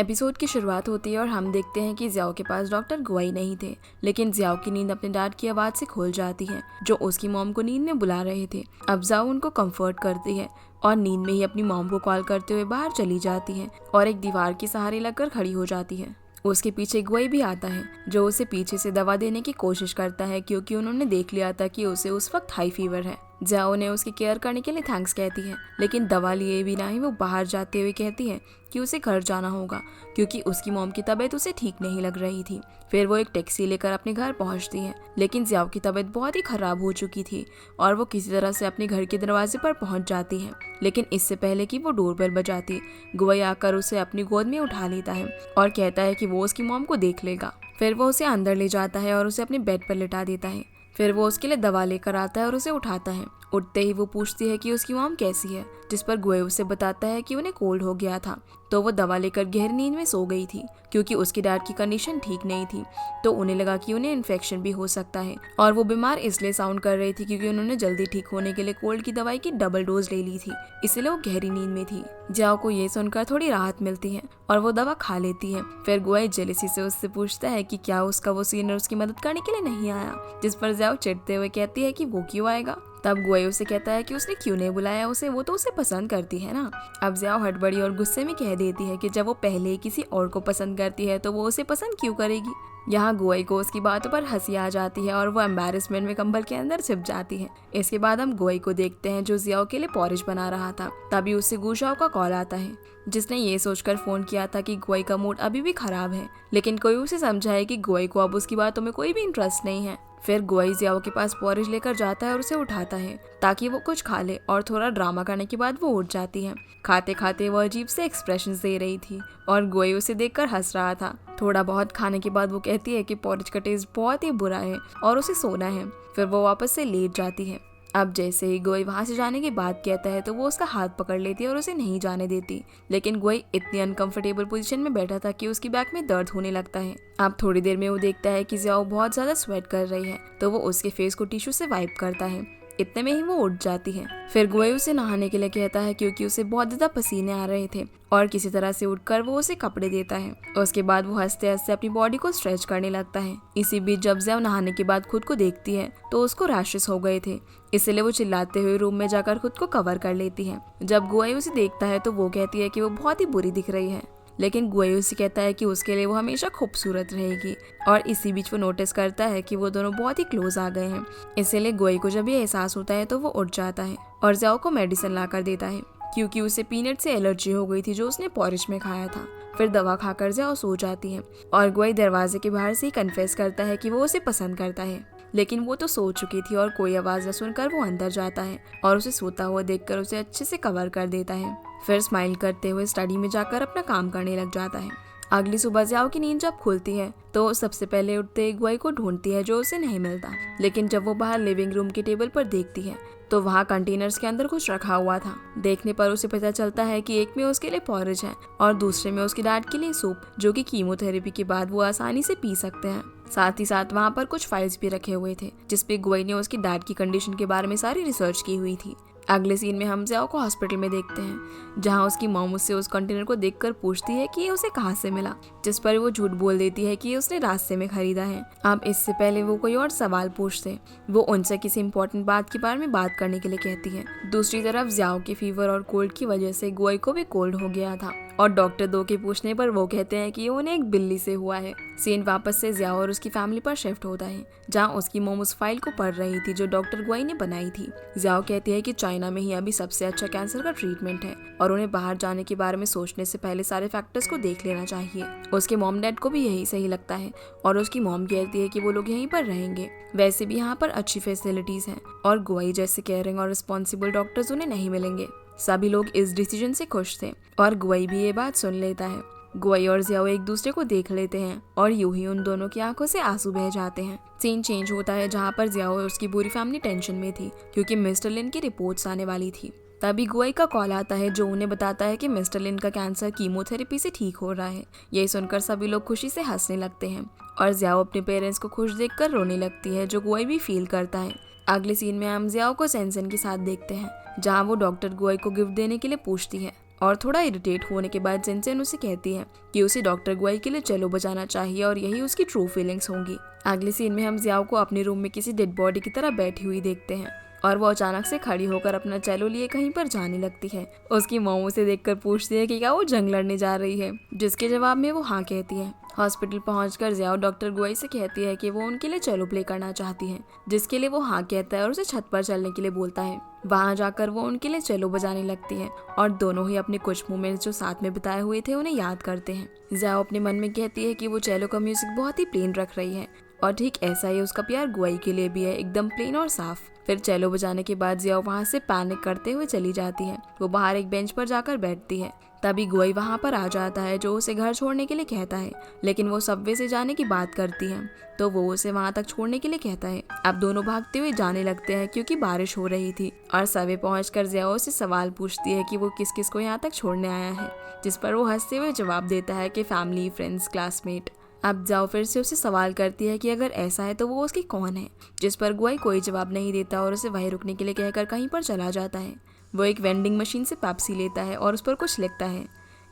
Episode की शुरुआत होती है और हम देखते हैं कि जियाओ के पास डॉक्टर गुआई नहीं थे, लेकिन जियाओ की नींद अपने डैड की आवाज़ से खुल जाती है जो उसकी मॉम को नींद में बुला रहे थे। अब जियाओ उनको कंफर्ट करती है और नींद में ही अपनी मॉम को कॉल करते हुए बाहर चली जाती है और एक दीवार के सहारे लगकर खड़ी हो जाती है। उसके पीछे गुआई भी आता है जो उसे पीछे से दवा देने की कोशिश करता है क्योंकि उन्होंने देख लिया था कि उसे उस वक्त हाई फीवर है। जियाओ ने उसकी केयर करने के लिए थैंक्स कहती है, लेकिन दवा लिए बिना ही वो बाहर जाते हुए कहती है कि उसे घर जाना होगा क्योंकि उसकी मॉम की तबीयत उसे ठीक नहीं लग रही थी। फिर वो एक टैक्सी लेकर अपने घर पहुंचती है, लेकिन जियाओ की तबीयत बहुत ही खराब हो चुकी थी और वो किसी तरह से अपने घर के दरवाजे पर पहुंच जाती है। लेकिन इससे पहले कि वो डोरबेल बजाती, गुआई आकर उसे अपनी गोद में उठा लेता है और कहता है कि वो उसकी मॉम को देख लेगा। फिर वो उसे अंदर ले जाता है और उसे अपने बेड पर लिटा देता है। फिर वो उसके लिए दवा लेकर आता है और उसे उठाता है। उठते ही वो पूछती है कि उसकी मॉम कैसी है, जिस पर गुए उसे बताता है कि उन्हें कोल्ड हो गया था तो वो दवा लेकर गहरी नींद में सो गई थी क्योंकि उसकी डैड की कंडीशन ठीक नहीं थी, तो उन्हें लगा कि उन्हें इन्फेक्शन भी हो सकता है और वो बीमार इसलिए साउंड कर रही थी क्योंकि उन्होंने जल्दी ठीक होने के लिए कोल्ड की दवाई की डबल डोज ले ली थी, इसलिए वो गहरी नींद में थी। जियाओ को ये सुनकर थोड़ी राहत मिलती है और वो दवा खा लेती है। फिर गुआई जेलसी से उससे पूछता है कि क्या उसका वो सीनियर उसकी मदद करने के लिए नहीं आया, जिस पर जियाओ चिढ़ते हुए कहती है कि वो क्यों आएगा। तब गुआई उसे कहता है कि उसने क्यों नहीं बुलाया उसे, वो तो उसे पसंद करती है ना। अब जियाओ हड़बड़ी और गुस्से में कह देती है कि जब वो पहले ही किसी और को पसंद करती है तो वो उसे पसंद क्यों करेगी। यहाँ गुआई को उसकी बातों पर हंसी आ जाती है और वो एम्बैरेसमेंट में कंबल के अंदर छिप जाती है। इसके बाद हम गुआई को देखते हैं जो जियाओ के लिए पॉरिश बना रहा था। तभी उससे गुशाओ का कॉल आता है जिसने ये सोचकर फोन किया था कि गुआई का मूड अभी भी खराब है, लेकिन कोई उसे समझाए कि गुआई को अब उसकी बातों में कोई भी इंटरेस्ट नहीं है। फिर गुआई जियाओ के पास पॉरिश लेकर जाता है और उसे उठाता है ताकि वो कुछ खा ले और थोड़ा ड्रामा करने के बाद वो उठ जाती है। खाते खाते वो अजीब से एक्सप्रेशंस दे रही थी और गुआई उसे देखकर हंस रहा था। थोड़ा बहुत खाने के बाद वो कहती है कि पॉरिश का टेस्ट बहुत ही बुरा है और उसे सोना है। फिर वो वापस से लेट जाती है। अब जैसे ही गुआई वहां से जाने की बात कहता है तो वो उसका हाथ पकड़ लेती है और उसे नहीं जाने देती, लेकिन गुआई इतनी अनकंफर्टेबल पोजीशन में बैठा था कि उसकी बैक में दर्द होने लगता है। अब थोड़ी देर में वो देखता है कि जियाओ बहुत ज्यादा स्वेट कर रही है तो वो उसके फेस को टिश्यू से वाइप करता है। इतने में ही वो उठ जाती है। फिर गुआई उसे नहाने के लिए कहता है क्योंकि उसे बहुत ज्यादा पसीने आ रहे थे और किसी तरह से उठकर वो उसे कपड़े देता है। उसके बाद वो हंसते हंसते अपनी बॉडी को स्ट्रेच करने लगता है। इसी बीच जब जियाओ नहाने के बाद खुद को देखती है तो उसको रैशेस हो गए थे, इसलिए वो चिल्लाते हुए रूम में जाकर खुद को कवर कर लेती है। जब गुआई उसे देखता है तो वो कहती है कि वो बहुत ही बुरी दिख रही है, लेकिन गुआई उसे कहता है कि उसके लिए वो हमेशा खूबसूरत रहेगी। और इसी बीच वो नोटिस करता है कि वो दोनों बहुत ही क्लोज आ गए हैं, इसीलिए गुआई को जब ये एहसास होता है तो वो उठ जाता है और जियाओ को मेडिसिन ला कर देता है क्योंकि उसे पीनट से एलर्जी हो गई थी जो उसने पॉरिश में खाया था। फिर दवा खाकर जियाओ सो जाती है और गुआई दरवाजे के बाहर से ही कन्फेस करता है कि वो उसे पसंद करता है, लेकिन वो तो सो चुकी थी और कोई आवाज न सुनकर वो अंदर जाता है और उसे सोता हुआ देखकर उसे अच्छे से कवर कर देता है। फिर स्माइल करते हुए स्टडी में जाकर अपना काम करने लग जाता है। अगली सुबह जियाओ की नींद जब खुलती है तो सबसे पहले उठते ही गुआई को ढूंढती है जो उसे नहीं मिलता, लेकिन जब वो बाहर लिविंग रूम के टेबल पर देखती है तो वहाँ कंटेनर्स के अंदर कुछ रखा हुआ था। देखने पर उसे पता चलता है कि एक में उसके लिए पॉरिज है और दूसरे में उसकी डैड के लिए सूप, जो कि कीमोथेरेपी के बाद वो आसानी से पी सकते हैं। साथ ही साथ वहाँ पर कुछ फाइल्स भी रखे हुए थे जिसपे गुआई ने उसकी डैड की कंडीशन के बारे में सारी रिसर्च की हुई थी। अगले सीन में हम जियाओ को हॉस्पिटल में देखते हैं जहां उसकी मॉम उससे उस कंटेनर को देखकर पूछती है कि ये उसे कहां से मिला, जिस पर वो झूठ बोल देती है कि ये उसने रास्ते में खरीदा है। अब इससे पहले वो कोई और सवाल पूछते, वो उनसे किसी इंपॉर्टेंट बात के बारे में बात करने के लिए कहती है। दूसरी तरफ जियाओ के फीवर और कोल्ड की वजह से गुआई को भी कोल्ड हो गया था और डॉक्टर दो के पूछने पर वो कहते हैं कि उन्हें एक बिल्ली से हुआ है। सीन वापस से जियाओ और उसकी फैमिली पर शिफ्ट होता है जहाँ उसकी मॉम उस फाइल को पढ़ रही थी जो डॉक्टर गुआई ने बनाई थी। जियाओ कहती है कि चाइना में ही अभी सबसे अच्छा कैंसर का ट्रीटमेंट है और उन्हें बाहर जाने के बारे में सोचने से पहले सारे फैक्टर्स को देख लेना चाहिए। उसके मॉम डैड को भी यही सही लगता है और उसकी मॉम कहती है कि वो लोग यहीं पर रहेंगे, वैसे भी यहाँ पर अच्छी फैसिलिटीज हैं और गुआई जैसे केयरिंग और रिस्पॉन्सिबल डॉक्टर्स उन्हें नहीं मिलेंगे। सभी लोग इस डिसीजन से खुश थे और गुआई भी ये बात सुन लेता है। गुआई और जियाओ एक दूसरे को देख लेते हैं और यूं ही उन दोनों की आंखों से आंसू बह जाते हैं। सीन चेंज होता है जहाँ पर जियाओ और उसकी पूरी फैमिली टेंशन में थी क्योंकि मिस्टर लिन की रिपोर्ट्स आने वाली थी। तभी गुआई का कॉल आता है जो उन्हें बताता है कि मिस्टर लिन का कैंसर कीमोथेरेपी से ठीक हो रहा है। यही सुनकर सभी लोग खुशी से हंसने लगते हैं और जियाओ अपने पेरेंट्स को खुश देखकर रोने लगती है जो गुआई भी फील करता है। अगले सीन में हम जियाओ को सेंसन के साथ देखते हैं जहाँ वो डॉक्टर गुआई को गिफ्ट देने के लिए पूछती है और थोड़ा इरिटेट होने के बाद जिनचन उसे कहती है कि उसे डॉक्टर गुआई के लिए चेलो बजाना चाहिए और यही उसकी ट्रू फीलिंग्स होंगी। अगले सीन में हम जियाओ को अपने रूम में किसी डेड बॉडी की तरह बैठी हुई देखते हैं और वो अचानक से खड़ी होकर अपना चेलो लिए कहीं पर जाने लगती है। उसकी मॉम उसे देखकर पूछती है कि क्या वो जंग लड़ने जा रही है, जिसके जवाब में वो हाँ कहती है। हॉस्पिटल पहुंचकर जियाओ डॉक्टर गुआई से कहती है कि वो उनके लिए चेलो प्ले करना चाहती है, जिसके लिए वो हाँ कहता है और उसे छत पर चलने के लिए बोलता है। वहां जाकर वो उनके लिए चेलो बजाने लगती है और दोनों ही अपने कुछ मोमेंट्स जो साथ में बिताए हुए थे उन्हें याद करते हैं। जियाओ अपने मन में कहती है कि वो चेलो का म्यूजिक बहुत ही प्लेन रख रही है और ठीक ऐसा ही उसका प्यार गुआई के लिए भी है, एकदम प्लेन और साफ। फिर चेलो बजाने के बाद जियाओ वहां से पैनिक करते हुए चली जाती है। वो बाहर एक बेंच पर जाकर बैठती है। तभी गुआई वहां पर आ जाता है जो उसे घर छोड़ने के लिए कहता है, लेकिन वो सबवे से जाने की बात करती है तो वो उसे वहां तक छोड़ने के लिए कहता है। अब दोनों भागते हुए जाने लगते हैं क्योंकि बारिश हो रही थी और सबवे पहुंचकर जियाओ से सवाल पूछती है कि वो किस किस को यहाँ तक छोड़ने आया है, जिस पर वो हंसते हुए जवाब देता है कि फैमिली, फ्रेंड्स, क्लासमेट। अब जाओ फिर से उसे सवाल करती है कि अगर ऐसा है तो वो उसकी कौन है, जिस पर गुआई कोई जवाब नहीं देता और उसे वहीं रुकने के लिए कहकर कहीं पर चला जाता है। वो एक वेंडिंग मशीन से पेप्सी लेता है और उस पर कुछ लिखता है।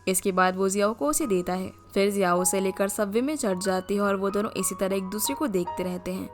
इसके बाद वो जियाओ को उसे देता है। फिर जियाओ उसे लेकर सबवे में चढ़ जाती है और वो दोनों इसी तरह एक दूसरे को देखते रहते हैं।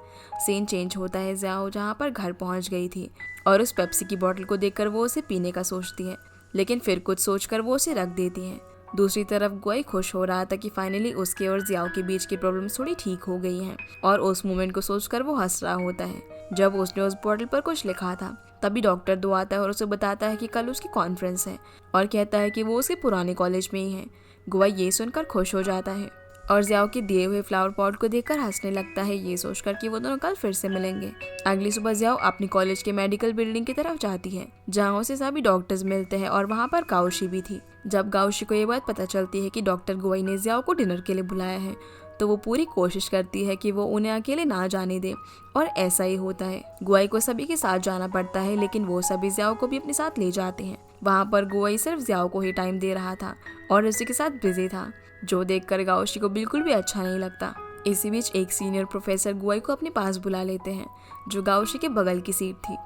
सीन चेंज होता है जियाओ जहाँ पर घर पहुँच गई थी और उस पेप्सी की बोतल को देखकर वो उसे पीने का सोचती है, लेकिन फिर कुछ सोचकर वो उसे रख देती है। दूसरी तरफ गुआई खुश हो रहा था कि फाइनली उसके और जियाओ के बीच की प्रॉब्लम थोड़ी ठीक हो गई हैं और उस मोमेंट को सोचकर वो हंस रहा होता है जब उसने उस बॉटल पर कुछ लिखा था। तभी डॉक्टर दो आता है और उसे बताता है कि कल उसकी कॉन्फ्रेंस है और कहता है कि वो उसके पुराने कॉलेज में ही है। गुआई ये सुनकर खुश हो जाता है और जियाओ के दिए हुए फ्लावर पॉट को देखकर हंसने लगता है, ये सोचकर कि वो दोनों कल फिर से मिलेंगे। अगली सुबह जियाओ अपनी कॉलेज के मेडिकल बिल्डिंग की तरफ जाती है जहाँ उसे सभी डॉक्टर्स मिलते हैं और वहाँ पर गाओशी भी थी। जब गाओशी को ये बात पता चलती है कि डॉक्टर गुआई ने जियाओ को डिनर के लिए बुलाया है तो वो पूरी कोशिश करती है कि वो उन्हें अकेले ना जाने दे और ऐसा ही होता है। गुआई को सभी के साथ जाना पड़ता है, लेकिन वो सभी जियाओ को भी अपने साथ ले जाते हैं। वहाँ पर गुआई सिर्फ जियाओ को ही टाइम दे रहा था और उसी के साथ बिजी था, जो देखकर गाओशी को बिल्कुल भी अच्छा नहीं लगता। इसी बीच एक सीनियर प्रोफेसर गुआई को अपने पास बुला लेते हैं जो गाओशी के बगल की सीट थी,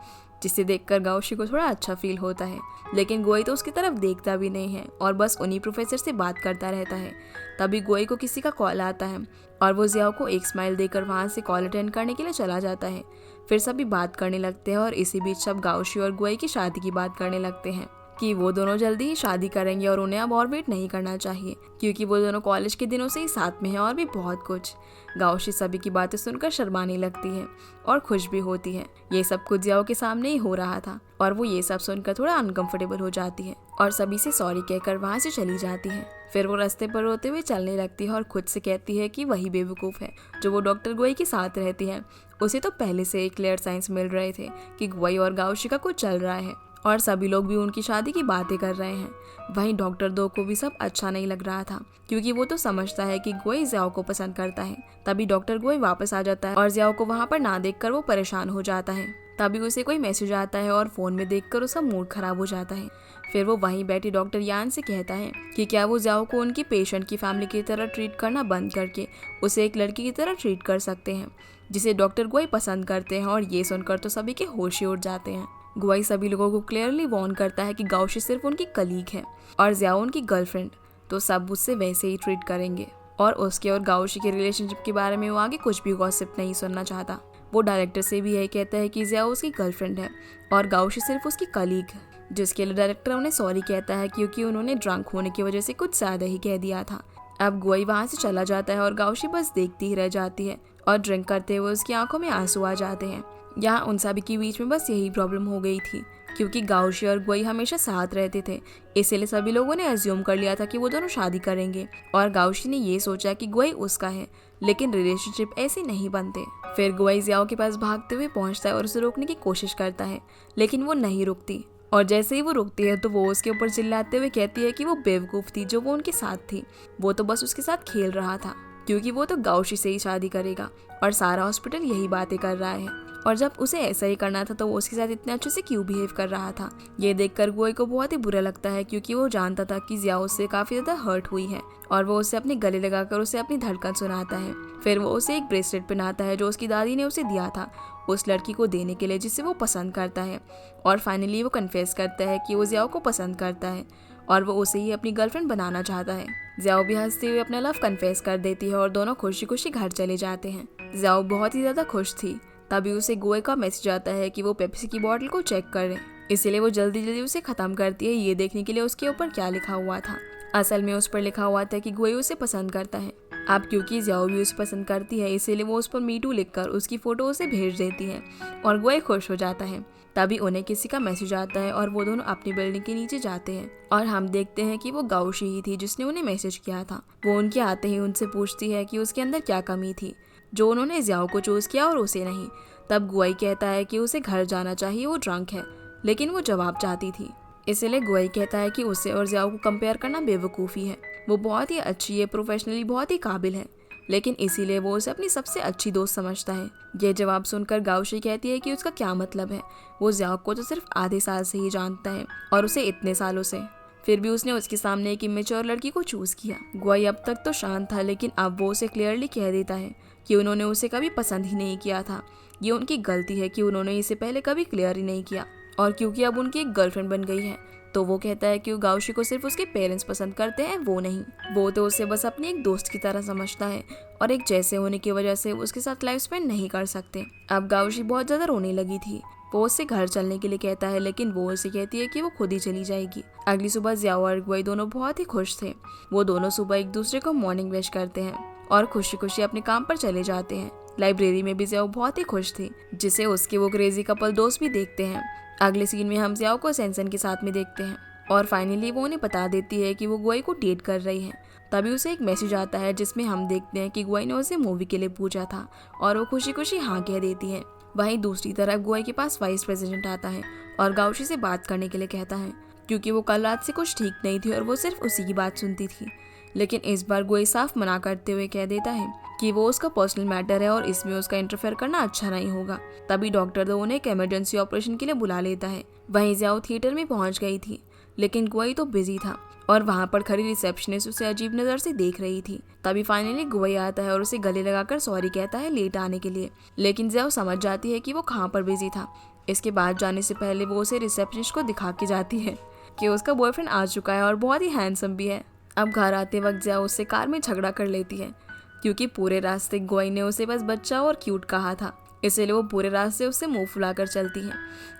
जिसे देखकर गाओशी को थोड़ा अच्छा फील होता है, लेकिन गुआई तो उसकी तरफ देखता भी नहीं है और बस उन्हीं प्रोफेसर से बात करता रहता है। तभी गुआई को किसी का कॉल आता है और वो जियाओ को एक स्माइल देकर वहाँ से कॉल अटेंड करने के लिए चला जाता है। फिर सभी बात करने लगते हैं और इसी बीच सब गाओशी और गुआई की शादी की बात करने लगते हैं कि वो दोनों जल्दी ही शादी करेंगे और उन्हें अब और वेट नहीं करना चाहिए क्योंकि वो दोनों कॉलेज के दिनों से ही साथ में हैं और भी बहुत कुछ। गाओशी सभी की बातें सुनकर शर्माने लगती है और खुश भी होती है। ये सब कुछ जियाओ के सामने ही हो रहा था और वो ये सब सुनकर थोड़ा अनकंफर्टेबल हो जाती है और सभी से सॉरी कहकर वहाँ से चली जाती है। फिर वो रास्ते पर रोते हुए चलने लगती है और खुद से कहती है कि वही बेवकूफ़ है जो वो डॉक्टर गुआई के साथ रहती है। उसे तो पहले से एक क्लियर साइंस मिल रहे थे कि गुआई और गाओशी का कुछ चल रहा है और सभी लोग भी उनकी शादी की बातें कर रहे हैं। वहीं डॉक्टर दो को भी सब अच्छा नहीं लग रहा था क्योंकि वो तो समझता है कि गुआई जियाओ को पसंद करता है। तभी डॉक्टर गुआई वापस आ जाता है और जियाओ को वहाँ पर ना देखकर वो परेशान हो जाता है। तभी उसे कोई मैसेज आता है और फोन में देखकर उसका मूड खराब हो जाता है। फिर वो वहीं बैठी डॉक्टर यान से कहता है कि क्या वो जियाओ को उनकी पेशेंट की फैमिली की तरह ट्रीट करना बंद करके उसे एक लड़की की तरह ट्रीट कर सकते हैं जिसे डॉक्टर गुआई पसंद करते हैं। और ये सुनकर तो सभी के होश ही उड़ जाते हैं। गुआई सभी लोगों को क्लियरली वार्न करता है कि गाओशी सिर्फ उनकी कलीग है और जियाओ उनकी गर्लफ्रेंड, तो सब उससे वैसे ही ट्रीट करेंगे। और उसके और गाओशी के रिलेशनशिप के बारे में वो आगे कुछ भी गॉसिप नहीं सुनना चाहता। वो डायरेक्टर से भी यही कहता है कि जियाओ उसकी गर्लफ्रेंड है और गाओशी सिर्फ उसकी कलीग है, जिसके लिए डायरेक्टर उन्हें सॉरी कहता है क्योंकि उन्होंने ड्रंक होने की वजह से कुछ ज़्यादा ही कह दिया था। अब गुआई वहाँ से चला जाता है और गाओशी बस देखती ही रह जाती है और ड्रिंक करते हुए उसकी आंखों में आंसू आ जाते हैं। यहाँ उन सभी के बीच में बस यही प्रॉब्लम हो गई थी क्योंकि गाओशी और गुआई हमेशा साथ रहते थे, इसलिए सभी लोगों ने अज्यूम कर लिया था कि वो दोनों शादी करेंगे और गाओशी ने ये सोचा कि गुआई उसका है, लेकिन रिलेशनशिप ऐसे नहीं बनते। फिर गुआई जियाओ के पास भागते हुए पहुंचता है और उसे रोकने की कोशिश करता है, लेकिन वो नहीं रुकती और जैसे ही वो रुकती है तो वो उसके ऊपर चिल्लाते हुए कहती है कि वो बेवकूफ़ थी जो वो उनके साथ थी, वो तो बस उसके साथ खेल रहा था क्योंकि वो तो गाओशी से ही शादी करेगा और सारा हॉस्पिटल यही बातें कर रहा है और जब उसे ऐसा ही करना था तो वो उसके साथ इतने अच्छे से क्यों बिहेव कर रहा था। ये देखकर गुआई को बहुत ही बुरा लगता है क्योंकि वो जानता था कि जियाओ उससे काफ़ी ज़्यादा हर्ट हुई है और वो उसे अपने गले लगाकर उसे अपनी धड़कन सुनाता है। फिर वो उसे एक ब्रेसलेट पहनाता है जो उसकी दादी ने उसे दिया था उस लड़की को देने के लिए जिसे वो पसंद करता है और फाइनली वो कन्फेस करता है कि वो जियाओ को पसंद करता है और वो उसे ही अपनी गर्लफ्रेंड बनाना चाहता है। ज़ियाओ भी हंसते हुए अपना लव कन्फेस कर देती है और दोनों खुशी खुशी घर चले जाते हैं। ज़ियाओ बहुत ही ज्यादा खुश थी। तभी उसे गुए का मैसेज आता है कि वो पेप्सी की बोतल को चेक करे, इसीलिए वो जल्दी जल्दी उसे खत्म करती है ये देखने के लिए उसके ऊपर क्या लिखा हुआ था। असल में उस पर लिखा हुआ था कि गुए उसे पसंद करता है। अब क्योंकि ज़ियाओ भी उसे पसंद करती है इसीलिए वो उस पर मीटू लिखकर उसकी फोटो उसे भेज देती है और गुए खुश हो जाता है। तभी उन्हें किसी का मैसेज आता है और वो दोनों अपनी बिल्डिंग के नीचे जाते हैं और हम देखते हैं कि वो गाउशी ही थी जिसने उन्हें मैसेज किया था। वो उनके आते ही उनसे पूछती है कि उसके अंदर क्या कमी थी जो उन्होंने ज़ियाओ को चूज किया और उसे नहीं। तब गुआई कहता है कि उसे घर जाना चाहिए, वो ड्रंक है, लेकिन वो जवाब चाहती थी। इसलिए गुआई कहता है कि उसे और ज़ियाओ को कंपेयर करना बेवकूफ़ी है। वो बहुत ही अच्छी है, प्रोफेशनली बहुत ही काबिल है, लेकिन इसीलिए वो उसे अपनी सबसे अच्छी दोस्त समझता है। ये जवाब सुनकर गाउशी कहती है कि उसका क्या मतलब है, वो ज़ियाओ को तो सिर्फ आधे साल से ही जानता है और उसे इतने सालों से, फिर भी उसने उसके सामने एक इमेच्योर लड़की को चूज किया। गुआई अब तक तो शांत था, लेकिन अब वो उसे क्लियरली कह देता है कि उन्होंने उसे कभी पसंद ही नहीं किया था। ये उनकी गलती है कि उन्होंने इसे पहले कभी क्लियर ही नहीं किया, और क्योंकि अब उनकी एक गर्लफ्रेंड बन गई है तो वो कहता है कि गाउशी को सिर्फ उसके पेरेंट्स पसंद करते हैं, वो नहीं। वो तो उसे बस अपनी एक दोस्त की तरह समझता है और एक जैसे होने की वजह से उसके साथ लाइफ स्पेंड नहीं कर सकते। अब गाउशी बहुत ज्यादा रोने लगी थी। वो उससे घर चलने के लिए कहता है, लेकिन वो उसे कहती है कि वो खुद ही चली जाएगी। अगली सुबह ज़ियाओ और गुआई दोनों बहुत ही खुश थे। वो दोनों सुबह एक दूसरे को मॉर्निंग विश करते हैं और खुशी खुशी अपने काम पर चले जाते हैं। लाइब्रेरी में भी ज़ियाओ बहुत ही खुश थी, जिसे उसके वो क्रेजी कपल दोस्त भी देखते हैं। अगले सीन में हम ज़ियाओ को सेंसन के साथ में देखते हैं और फाइनली वो उन्हें बता देती है कि वो गुआई को डेट कर रही है। तभी उसे एक मैसेज आता है जिसमें हम देखते हैं कि गुआई ने उसे मूवी के लिए पूछा था और वो खुशी खुशी हाँ कह देती है। वहीं दूसरी तरफ गुआई के पास वाइस प्रेसिडेंट आता है और गाउशी से बात करने के लिए कहता है, क्योंकि वो कल रात से कुछ ठीक नहीं थी और वो सिर्फ उसी की बात सुनती थी। लेकिन इस बार गुआई साफ मना करते हुए कह देता है कि वो उसका पर्सनल मैटर है और इसमें उसका इंटरफेयर करना अच्छा नहीं होगा। तभी डॉक्टर दो उन्हें एक इमरजेंसी ऑपरेशन के लिए बुला लेता है। वहीं ज़ियाओ थिएटर में पहुंच गई थी, लेकिन गुआई तो बिजी था और वहां पर खड़ी रिसेप्शनिस्ट उसे अजीब नजर से देख रही थी। तभी फाइनली गुआई आता है और उसे गले लगाकर सॉरी कहता है लेट आने के लिए, लेकिन ज़ियाओ समझ जाती है कि वो कहाँ पर बिजी था। इसके बाद जाने से पहले वो उसे रिसेप्शनिस्ट को दिखा के जाती है कि उसका बॉयफ्रेंड आ चुका है और बहुत ही हैंडसम भी है। अब घर आते वक्त ज़ियाओ उससे कार में झगड़ा कर लेती है, क्योंकि पूरे रास्ते गुआई ने उसे बस बच्चा और क्यूट कहा था, इसलिए वो पूरे रास्ते उससे मुंह फुलाकर चलती है।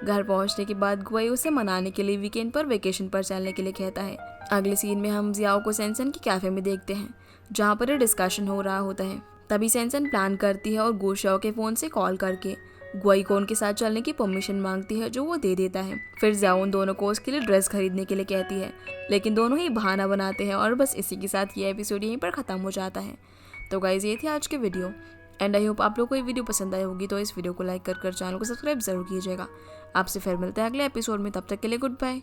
घर पहुंचने के बाद गुआई उसे मनाने के लिए वीकेंड पर वेकेशन पर चलने के लिए कहता है। अगले सीन में हम ज़ियाओ को सेंसन के कैफे में देखते हैं, जहां पर डिस्कशन हो रहा होता है। तभी सेंसन प्लान करती है और गुशाओ के फोन से कॉल करके गुआई को उनके साथ चलने की परमिशन मांगती है, जो वो दे देता है। फिर ज़ियाओ उन दोनों को उसके लिए ड्रेस खरीदने के लिए कहती है, लेकिन दोनों ही बहाना बनाते हैं और बस इसी के साथ ये एपिसोड यहीं पर ख़त्म हो जाता है। तो गाइज ये थी आज की वीडियो एंड आई होप आप लोगों को ये वीडियो पसंद आई होगी। तो इस वीडियो को लाइक कर चैनल को सब्सक्राइब जरूर कीजिएगा। आपसे फिर मिलते हैं अगले एपिसोड में, तब तक के लिए गुड बाय।